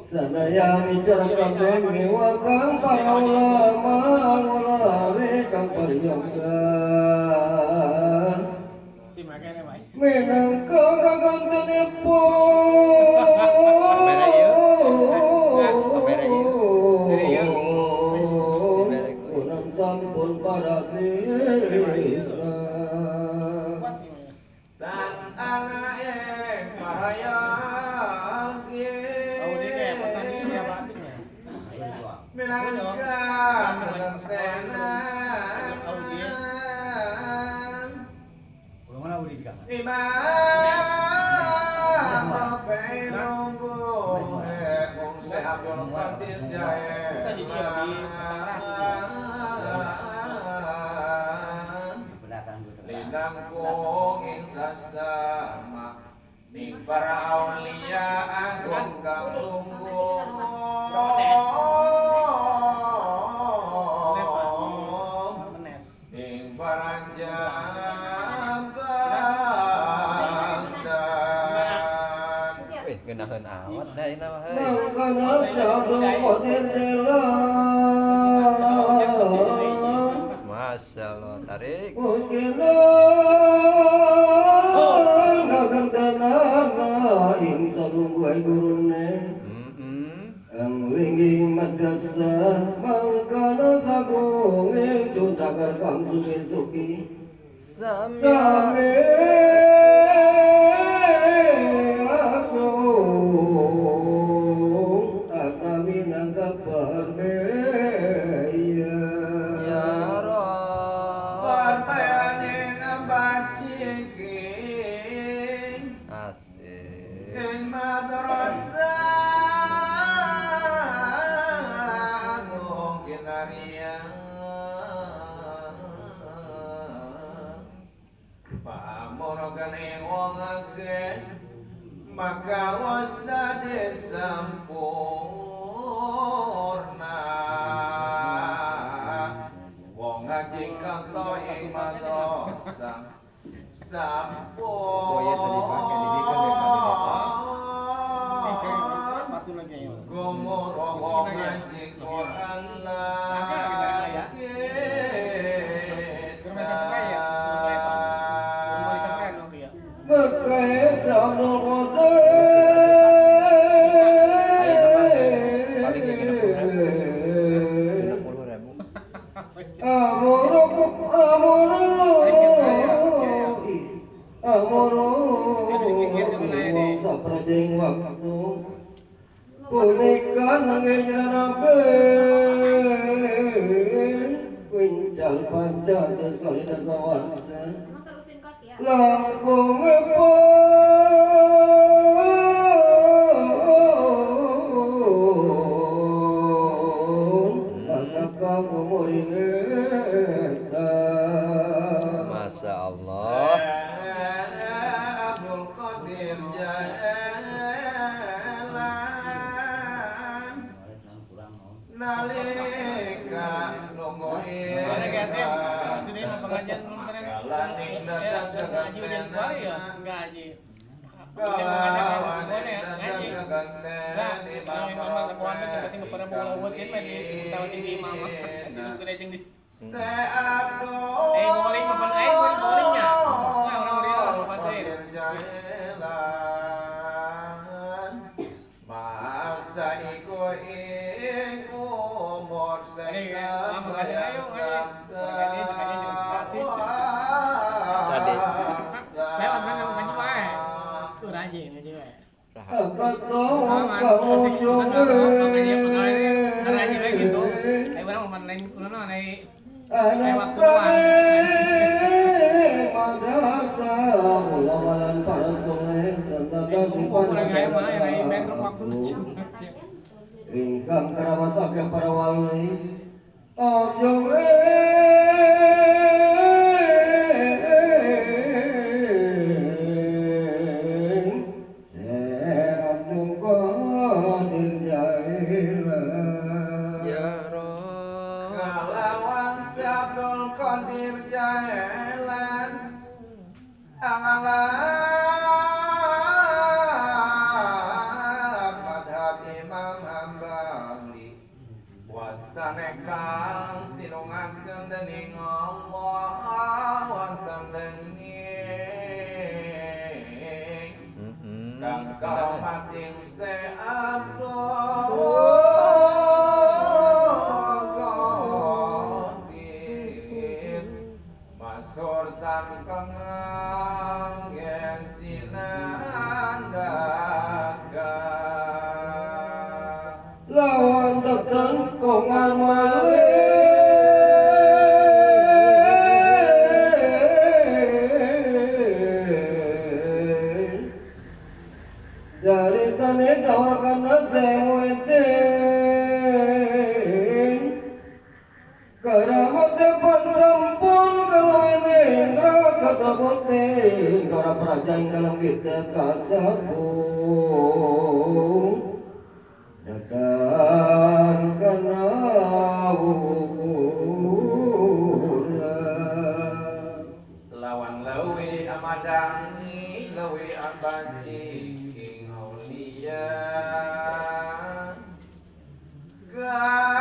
Sanaya bicara kabeh miwakang para ulama ulare kang pariyangga minangka kagantenipun unang sampun parati dan anake paraya ning para aulia agung kang tunggu ing barang jambang Genaheun awat da ina mah heuy. mangkana sabdo kodir dela Masyaallah tarik. ukila nagandanana ing salungguh gurune ang lingging madrasah mangkana sagung ing jundagar kang suki-suki sami asung atawi nangka parmeya Ya Rabb. parmeyaning ambaciking Asik. ing madrasah agung kinaria pamor kene wong akeh maka wasdade sampurna wong akeh kanto ing madrasah Oh, ya, tadi pakai di dikon deh, tadi deh, Pak. Gomoro wong ngaji Quran lagi Mekah sabdo Paling ya 60.000. Punika Wincang panca sekali dasawasa Emang terusin kos ya? langkung epon akakang umuringeta Masya Allah. Abdul Qadir Jalan nalika nungguin Ada gasep, ini mau pengajian kemarin Kalani dada ngaji ujian seganten kuali ya, ngaji. Dia mau Kalawan ngadakan boleh ya, dada ngaji. seganten Nah, kalau imam lakukan itu penting kepada bola buatin mah di tahu tinggi imam. Itu gede tinggi. Bowling apa lain bowlingnya? Nah, orang dia bantuin. Masa iku ing umur lama kali ayo ngaji. Makanya juga kasih. Tadi. Lewat mana ngaji wae. Tuh rajin ngaji wae. akakang Ngaji lagi gitu. Ayo orang mau lain kuno naik anak kami madrasah ulamalan para soleh serta ingkang keramat ageng para wali ojo Ya Rob. Kalawan si Abdul Qadir Jalan madhab Imam Hambali wastane kang sinungakeun dening Allah wonten dening kang karomating Gusti Abdul Qadir masur tangkang anggen cinandaka lawan datang kongan malih jari tane tawakan nasemuetin keramat depan sampun kalau ini kasabutin para prajaing dalam kita kasabut Dakan kana wukula lawan lewi amadani lewi ambanci king aulia kan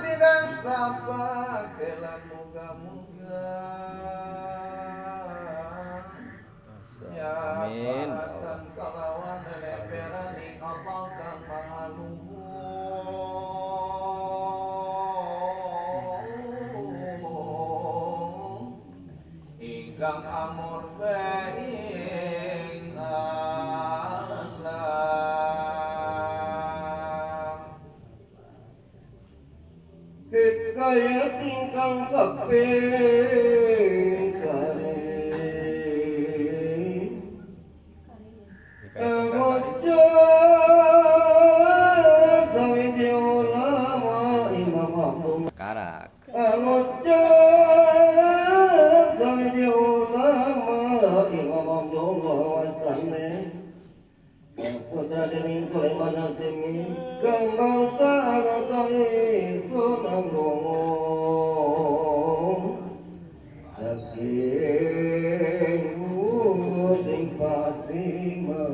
tidak sapa kelan muga-muga ya Amin. paratan kalawan leberani Allah kang maluhur ingkang amur being alam hikayat ingkang kaping kali Ngucap sawiji ulama Imam Abdul Karak. Ngucap sawiji ulama Imam Abdullah wastane putra dening Sulaiman Hasimi kang bangsa angatali sunang ngomong saking sing Fatimah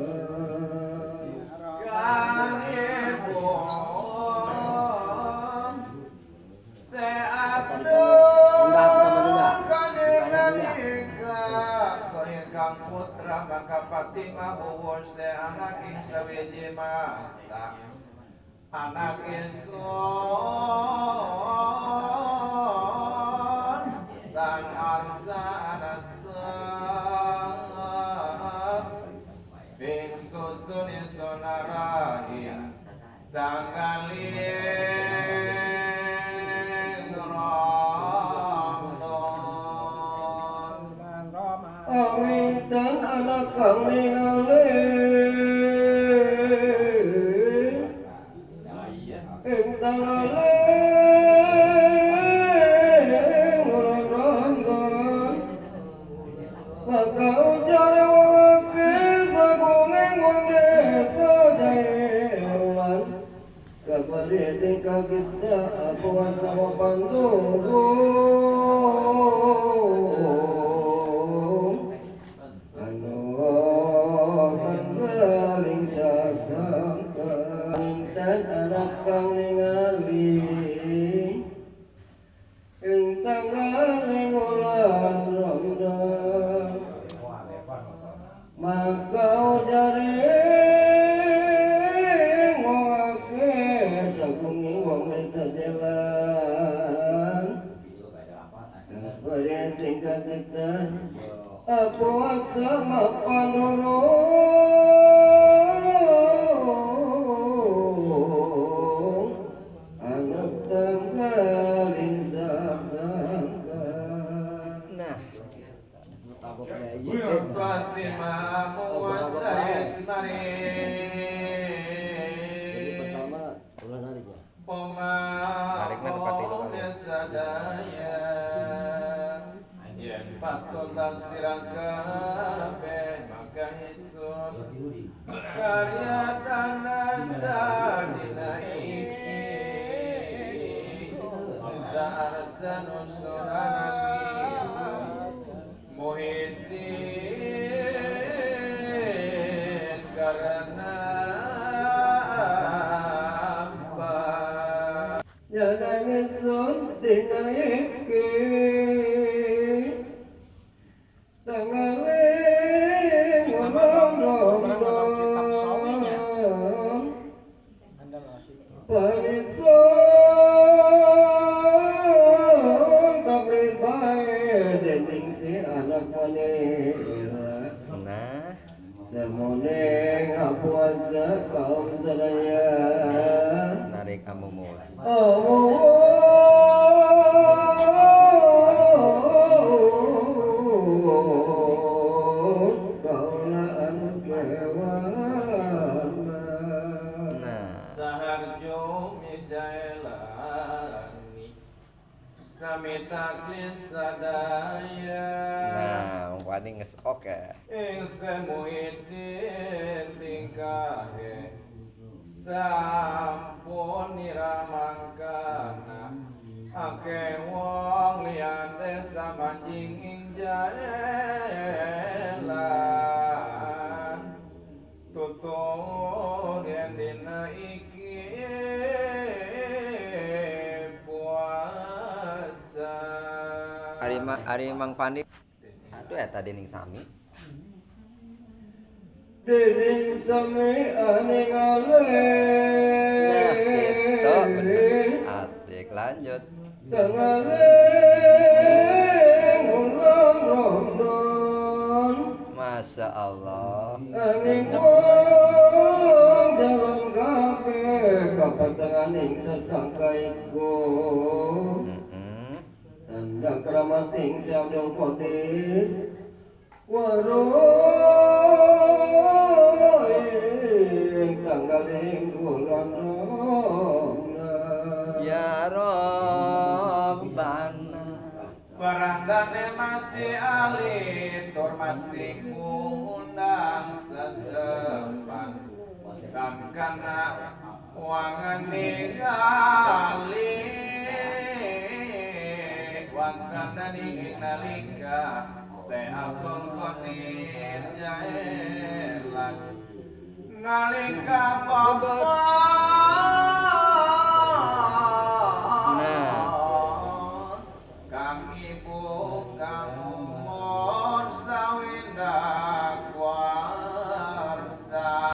anak ing sawiji masa anak ingsun dan arsa anasa ing susun ingsun arahim tanggaling Ramadan bulan Ramadan Amin dan anak kang ningali ing tanggaling bulan Ramadan maka ujar wakil sagunging wong desa daerah kabari tingkah kita puasa pandurung anu tanggaling sasangka intan anak kang ningali ing tanggaling bulan Ramadan maka ujare wong akeh sagungi wong desa jalan kabari tingkah kita puasa pandurung anu tanggaling sasangka. Nah, Fatimah muwasaris mari Narikna tepat itu kan. sadaya yen patutan sirang kabeh maka isun karya tanah sadina iki Za'arsan usuran Muhyiddin karena apa Jangan ngesun dinaiki Tangaling ngomong-ngomong Anda masih Panisun kabir bae Dening si anak panira nah, Semuning apuasa kaum sadaya narik kamu mau. Nah, Saharjo mijailani Sami taklid sadaya nah, wani nges oke. Ing semuhidin tingkahe Sampun niramangkana Akeh wong liyane samanjing ing jaelan Tutur yen dina iki puasa Ari Mang Pandi. Aduh eta dening sami. Dening sami aning Nah, gitu bener. ale Asik lanjut. Tangaling ulang Ramadan Masya Allah. aning wong dalam kabeh kapatanganing sasangka iku tanda keramat ing Abdul Qadir waroh ing tanggaling bulan Ramadan Ya Rabbana. Barandane masih alit tur masih ngundang sesempan dan kana wangan ningali wangan dari nalika Abdul Qadir jaelan nalika bapak